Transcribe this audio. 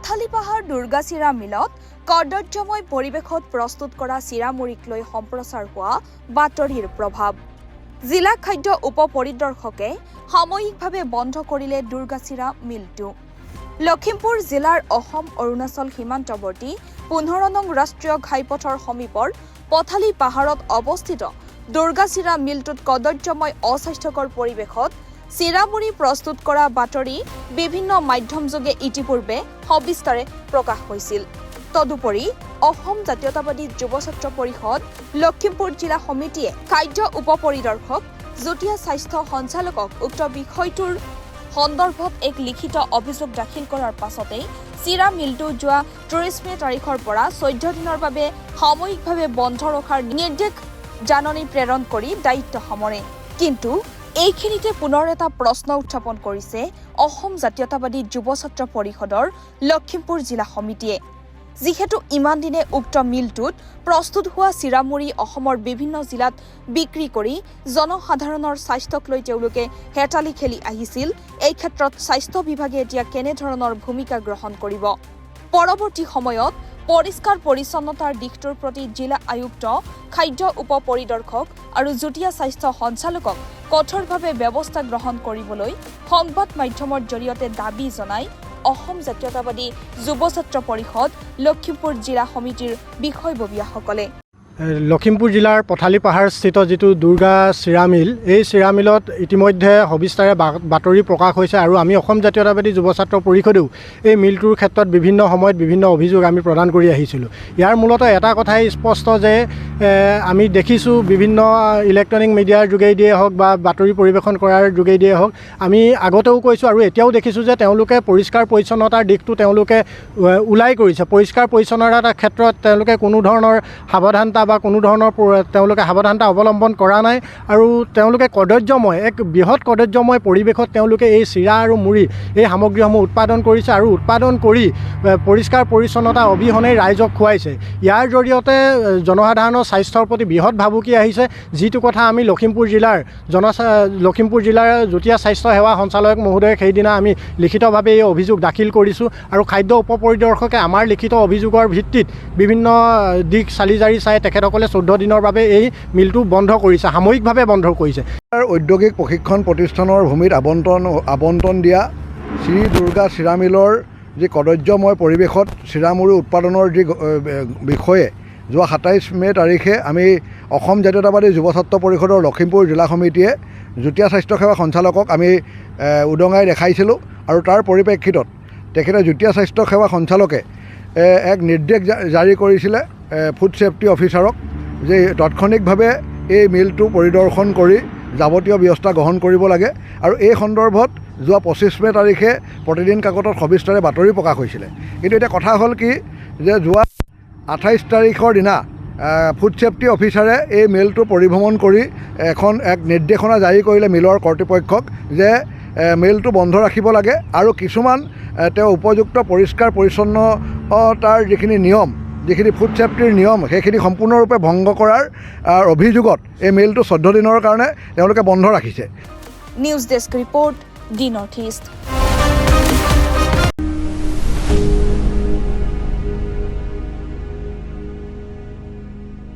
পথালিপাহাৰ দুৰ্গাচিৰা মিলত কদৰ্যময় পৰিৱেশত প্ৰস্তুত কৰা চিৰামুড়িক লৈ সম্প্ৰচাৰ হোৱা বাতৰিৰ প্ৰভাৱ। জিলা খাদ্য উপ পৰিদৰ্শকে সাময়িকভাৱে বন্ধ কৰিলে দুৰ্গাচিৰা মিলটো। লখিমপুৰ জিলাৰ অসম অৰুণাচল সীমান্তৱৰ্তী 15 নং ৰাষ্ট্ৰীয় ঘাইপথৰ সমীপৰ পথালি পাহাৰত অৱস্থিত দুৰ্গাচিৰা মিলটোত কদৰ্যময় অস্বাস্থ্যকৰ পৰিৱেশত চিৰামুড়ি প্ৰস্তুত কৰা বাতৰি বিভিন্ন মাধ্যমযোগে ইতিপূৰ্বে সবিস্তাৰে প্ৰকাশ হৈছিল। তদুপৰি অসম জাতীয়তাবাদী যুৱ ছাত্ৰ পৰিষদ লখিমপুৰ জিলা সমিতিয়ে খাদ্য উপ পৰিদৰ্শক যুটীয়া স্বাস্থ্য সঞ্চালকক উক্ত বিষয়টোৰ সন্দৰ্ভত এক লিখিত অভিযোগ দাখিল কৰাৰ পাছতেই চিৰা মিলটো যোৱা 30 মে তাৰিখৰ পৰা 14 দিনৰ বাবে সাময়িকভাৱে বন্ধ ৰখাৰ নিৰ্দেশ জাননী প্ৰেৰণ কৰি দায়িত্ব সামৰে। কিন্তু এইখিনিতে পুনৰ এটা প্ৰশ্ন উত্থাপন কৰিছে অসম জাতীয়তাবাদী যুৱ ছাত্ৰ পৰিষদৰ লখিমপুৰ জিলা সমিতিয়ে। যিহেতু ইমান দিনে উক্ত মিলটোত প্ৰস্তুত হোৱা চিৰামুড়ি অসমৰ বিভিন্ন জিলাত বিক্ৰী কৰি জনসাধাৰণৰ স্বাস্থ্যক লৈ তেওঁলোকে হেতালি খেলি আহিছিল, এই ক্ষেত্ৰত স্বাস্থ্য বিভাগে এতিয়া কেনেধৰণৰ ভূমিকা গ্ৰহণ কৰিব? পৰৱৰ্তী সময়ত পৰিষ্কাৰ পৰিচ্ছন্নতাৰ দিশটোৰ প্ৰতি জিলা আয়ুক্ত, খাদ্য উপ পৰিদৰ্শক আৰু যুটীয়া স্বাস্থ্য সঞ্চালকক কঠোৰভাৱে ব্যৱস্থা গ্ৰহণ কৰিবলৈ সংবাদ মাধ্যমৰ জৰিয়তে দাবী জনাই অসম জাতীয়তাবাদী যুৱ ছাত্ৰ পৰিষদ লখিমপুৰ জিলা সমিতিৰ বিষয়ববীয়াসকলে। লখিমপুৰ জিলাৰ পথালি পাহাৰস্থিত যিটো দুৰ্গা চিৰা মিল, এই চিৰা মিলত ইতিমধ্যে সবিস্তাৰে বাতৰি প্ৰকাশ হৈছে আৰু আমি অসম জাতীয়তাবাদী যুৱ ছাত্ৰ পৰিষদেও এই মিলটোৰ ক্ষেত্ৰত বিভিন্ন সময়ত বিভিন্ন অভিযোগ আমি প্ৰদান কৰি আহিছিলোঁ। ইয়াৰ মূলতঃ এটা কথাই স্পষ্ট যে আমি দেখিছোঁ বিভিন্ন ইলেক্ট্ৰনিক মিডিয়াৰ যোগেদিয়ে হওক বা বাতৰি পৰিৱেশন কৰাৰ যোগেদিয়ে হওক, আমি আগতেও কৈছোঁ আৰু এতিয়াও দেখিছোঁ যে তেওঁলোকে পৰিষ্কাৰ পৰিচ্ছন্নতাৰ দিশটো তেওঁলোকে ওলাই কৰিছে। পৰিষ্কাৰ পৰিচ্ছন্নতাৰ ক্ষেত্ৰত তেওঁলোকে কোনো ধৰণৰ সাৱধানতা বা কোনো ধৰণৰ তেওঁলোকে সাৱধানতা অৱলম্বন কৰা নাই আৰু তেওঁলোকে কদৰ্যময় এক বৃহৎ কদৰ্যময় পৰিৱেশত তেওঁলোকে এই চিৰা আৰু মুড়ি এই সামগ্ৰীসমূহ উৎপাদন কৰিছে আৰু উৎপাদন কৰি পৰিষ্কাৰ পৰিচ্ছন্নতা অবিহনে ৰাইজক খুৱাইছে। ইয়াৰ জৰিয়তে জনসাধাৰণৰ স্বাস্থ্যৰ প্ৰতি বৃহৎ ভাবুকি আহিছে, যিটো কথা আমি লখিমপুৰ জিলাৰ যুটীয়া স্বাস্থ্য সেৱা সঞ্চালক মহোদয়ক সেইদিনা আমি লিখিতভাৱে এই অভিযোগ দাখিল কৰিছোঁ আৰু খাদ্য উপ পৰিদৰ্শকে আমাৰ লিখিত অভিযোগৰ ভিত্তিত বিভিন্ন দিশ চালি জাৰি চাই তেখেতসকলে 14 দিনৰ বাবে এই মিলটো বন্ধ কৰিছে, সাময়িকভাৱে বন্ধ কৰিছে। ঔদ্যোগিক প্ৰশিক্ষণ প্ৰতিষ্ঠানৰ ভূমিত আবণ্টন দিয়া শ্ৰী দুৰ্গা চিৰা মিলৰ যি কদৰ্যময় পৰিৱেশত চিৰামুড়ি উৎপাদনৰ যি বিষয়ে যোৱা 27 মে তাৰিখে আমি অসম জাতীয়তাবাদী যুৱ ছাত্ৰ পৰিষদৰ লখিমপুৰ জিলা সমিতিয়ে যুটীয়া স্বাস্থ্য সেৱা সঞ্চালকক আমি উদঙাই দেখাইছিলোঁ আৰু তাৰ পৰিপ্ৰেক্ষিতত তেখেতে যুটীয়া স্বাস্থ্য সেৱা সঞ্চালকে এক নিৰ্দেশ জাৰি কৰিছিলে ফুড ছেফটি অফিচাৰক যে তাৎক্ষণিকভাৱে এই মিলটো পৰিদৰ্শন কৰি যাৱতীয় ব্যৱস্থা গ্ৰহণ কৰিব লাগে আৰু এই সন্দৰ্ভত যোৱা 25 মে তাৰিখে প্ৰতিদিন কাকতত সবিস্তাৰে বাতৰি প্ৰকাশ হৈছিলে। কিন্তু এতিয়া কথা হ'ল কি যে যোৱা 28 তাৰিখৰ দিনা ফুড ছেফটি অফিচাৰে এই মিলটো পৰিভ্ৰমণ কৰি এক নিৰ্দেশনা জাৰি কৰিলে মিলৰ কৰ্তৃপক্ষক যে মিলটো বন্ধ ৰাখিব লাগে আৰু কিছুমান তেওঁ উপযুক্ত পৰিষ্কাৰ পৰিচ্ছন্নতাৰ যিখিনি ফুড ছেফটিৰ নিয়ম সেইখিনি সম্পূৰ্ণৰূপে ভংগ কৰাৰ অভিযোগত এই মিলটো 14 দিনৰ কাৰণে তেওঁলোকে বন্ধ ৰাখিছে। নিউজ ডেস্ক ৰিপৰ্ট, দি নৰ্থ ইষ্ট।